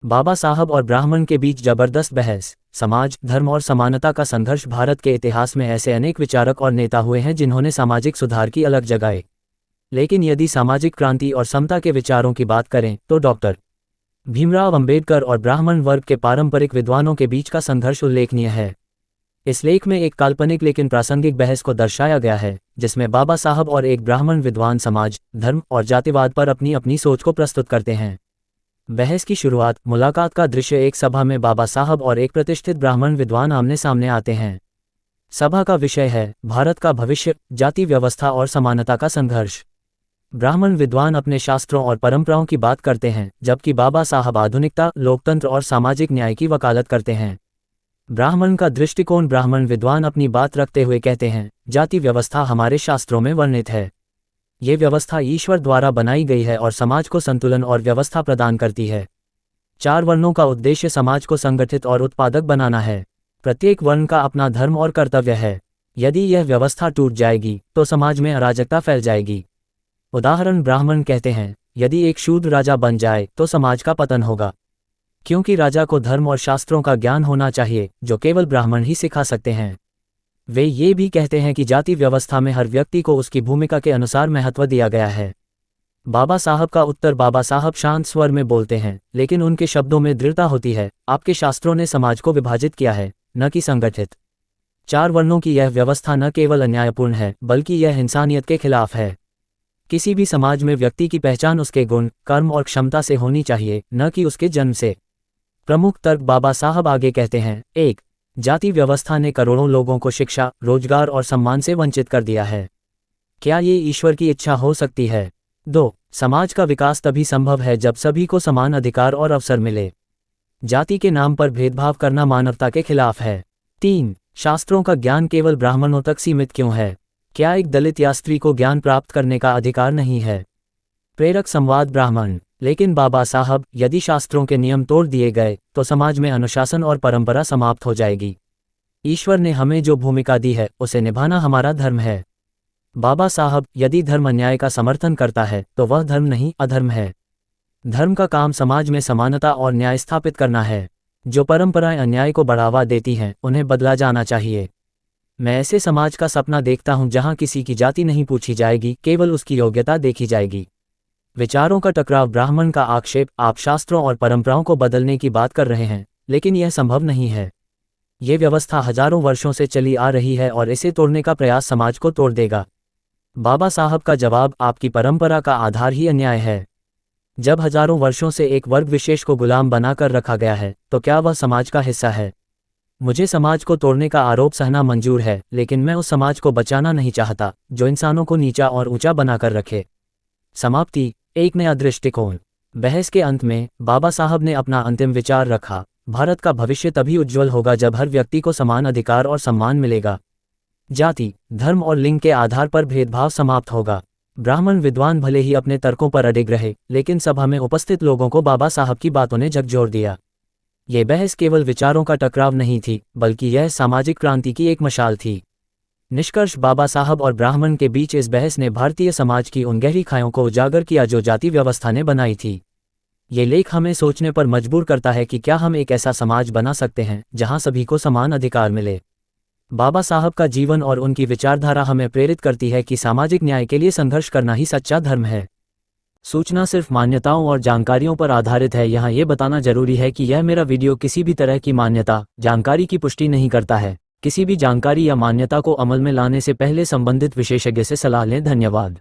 बाबा साहब और ब्राह्मण के बीच जबरदस्त बहस। समाज, धर्म और समानता का संघर्ष। भारत के इतिहास में ऐसे अनेक विचारक और नेता हुए हैं जिन्होंने सामाजिक सुधार की अलग जगाए, लेकिन यदि सामाजिक क्रांति और समता के विचारों की बात करें तो डॉक्टर भीमराव अंबेडकर और ब्राह्मण वर्ग के पारंपरिक विद्वानों के बीच का संघर्ष उल्लेखनीय है। इस लेख में एक काल्पनिक लेकिन प्रासंगिक बहस को दर्शाया गया है, जिसमें बाबा साहब और एक ब्राह्मण विद्वान समाज, धर्म और जातिवाद पर अपनी अपनी सोच को प्रस्तुत करते हैं। बहस की शुरुआत। मुलाकात का दृश्य। एक सभा में बाबा साहब और एक प्रतिष्ठित ब्राह्मण विद्वान आमने सामने आते हैं। सभा का विषय है भारत का भविष्य, जाति व्यवस्था और समानता का संघर्ष। ब्राह्मण विद्वान अपने शास्त्रों और परंपराओं की बात करते हैं, जबकि बाबा साहब आधुनिकता, लोकतंत्र और सामाजिक न्याय की वकालत करते हैं। ब्राह्मण का दृष्टिकोण। ब्राह्मण विद्वान अपनी बात रखते हुए कहते हैं, जाति व्यवस्था हमारे शास्त्रों में वर्णित है। ये व्यवस्था ईश्वर द्वारा बनाई गई है और समाज को संतुलन और व्यवस्था प्रदान करती है। 4 वर्णों का उद्देश्य समाज को संगठित और उत्पादक बनाना है। प्रत्येक वर्ण का अपना धर्म और कर्तव्य है। यदि यह व्यवस्था टूट जाएगी तो समाज में अराजकता फैल जाएगी। उदाहरण। ब्राह्मण कहते हैं, यदि एक शूद्र राजा बन जाए तो समाज का पतन होगा, क्योंकि राजा को धर्म और शास्त्रों का ज्ञान होना चाहिए, जो केवल ब्राह्मण ही सिखा सकते हैं। वे ये भी कहते हैं कि जाति व्यवस्था में हर व्यक्ति को उसकी भूमिका के अनुसार महत्व दिया गया है। बाबा साहब का उत्तर। बाबा साहब शांत स्वर में बोलते हैं, लेकिन उनके शब्दों में दृढ़ता होती है। आपके शास्त्रों ने समाज को विभाजित किया है, न कि संगठित। 4 वर्णों की यह व्यवस्था न केवल अन्यायपूर्ण है, बल्कि यह इंसानियत के खिलाफ है। किसी भी समाज में व्यक्ति की पहचान उसके गुण, कर्म और क्षमता से होनी चाहिए, न कि उसके जन्म से। प्रमुख तर्क। बाबा साहब आगे कहते हैं, 1. जाति व्यवस्था ने करोड़ों लोगों को शिक्षा, रोजगार और सम्मान से वंचित कर दिया है। क्या ये ईश्वर की इच्छा हो सकती है? 2. समाज का विकास तभी संभव है जब सभी को समान अधिकार और अवसर मिले। जाति के नाम पर भेदभाव करना मानवता के खिलाफ है। 3. शास्त्रों का ज्ञान केवल ब्राह्मणों तक सीमित क्यों है? क्या एक दलित या स्त्री को ज्ञान प्राप्त करने का अधिकार नहीं है? प्रेरक संवाद। ब्राह्मण। लेकिन बाबा साहब, यदि शास्त्रों के नियम तोड़ दिए गए तो समाज में अनुशासन और परंपरा समाप्त हो जाएगी। ईश्वर ने हमें जो भूमिका दी है उसे निभाना हमारा धर्म है। बाबा साहब, यदि धर्म अन्याय का समर्थन करता है तो वह धर्म नहीं, अधर्म है। धर्म का काम समाज में समानता और न्याय स्थापित करना है। जो परंपराएं अन्याय को बढ़ावा देती हैं, उन्हें बदला जाना चाहिए। मैं ऐसे समाज का सपना देखता हूं जहां किसी की जाति नहीं पूछी जाएगी, केवल उसकी योग्यता देखी जाएगी। विचारों का टकराव। ब्राह्मण का आक्षेप। आप शास्त्रों और परंपराओं को बदलने की बात कर रहे हैं, लेकिन यह संभव नहीं है। ये व्यवस्था हजारों वर्षों से चली आ रही है और इसे तोड़ने का प्रयास समाज को तोड़ देगा। बाबा साहब का जवाब। आपकी परंपरा का आधार ही अन्याय है। जब हजारों वर्षों से एक वर्ग विशेष को गुलाम बनाकर रखा गया है, तो क्या वह समाज का हिस्सा है? मुझे समाज को तोड़ने का आरोप सहना मंजूर है, लेकिन मैं उस समाज को बचाना नहीं चाहता जो इंसानों को नीचा और ऊंचा बनाकर रखे। समाप्ति। एक नया दृष्टिकोण। बहस के अंत में बाबा साहब ने अपना अंतिम विचार रखा। भारत का भविष्य तभी उज्जवल होगा जब हर व्यक्ति को समान अधिकार और सम्मान मिलेगा। जाति, धर्म और लिंग के आधार पर भेदभाव समाप्त होगा। ब्राह्मण विद्वान भले ही अपने तर्कों पर अडिग रहे, लेकिन सभा में उपस्थित लोगों को बाबा साहब की बातों ने झकझोर दिया। ये बहस केवल विचारों का टकराव नहीं थी, बल्कि यह सामाजिक क्रांति की एक मशाल थी। निष्कर्ष। बाबा साहब और ब्राह्मण के बीच इस बहस ने भारतीय समाज की उन गहरी खाइयों को उजागर किया जो जाति व्यवस्था ने बनाई थी। ये लेख हमें सोचने पर मजबूर करता है कि क्या हम एक ऐसा समाज बना सकते हैं जहां सभी को समान अधिकार मिले। बाबा साहब का जीवन और उनकी विचारधारा हमें प्रेरित करती है कि सामाजिक न्याय के लिए संघर्ष करना ही सच्चा धर्म है। सूचना सिर्फ मान्यताओं और जानकारियों पर आधारित है। यहाँ ये बताना जरूरी है कि यह मेरा वीडियो किसी भी तरह की मान्यता, जानकारी की पुष्टि नहीं करता है। किसी भी जानकारी या मान्यता को अमल में लाने से पहले संबंधित विशेषज्ञ से सलाह लें। धन्यवाद।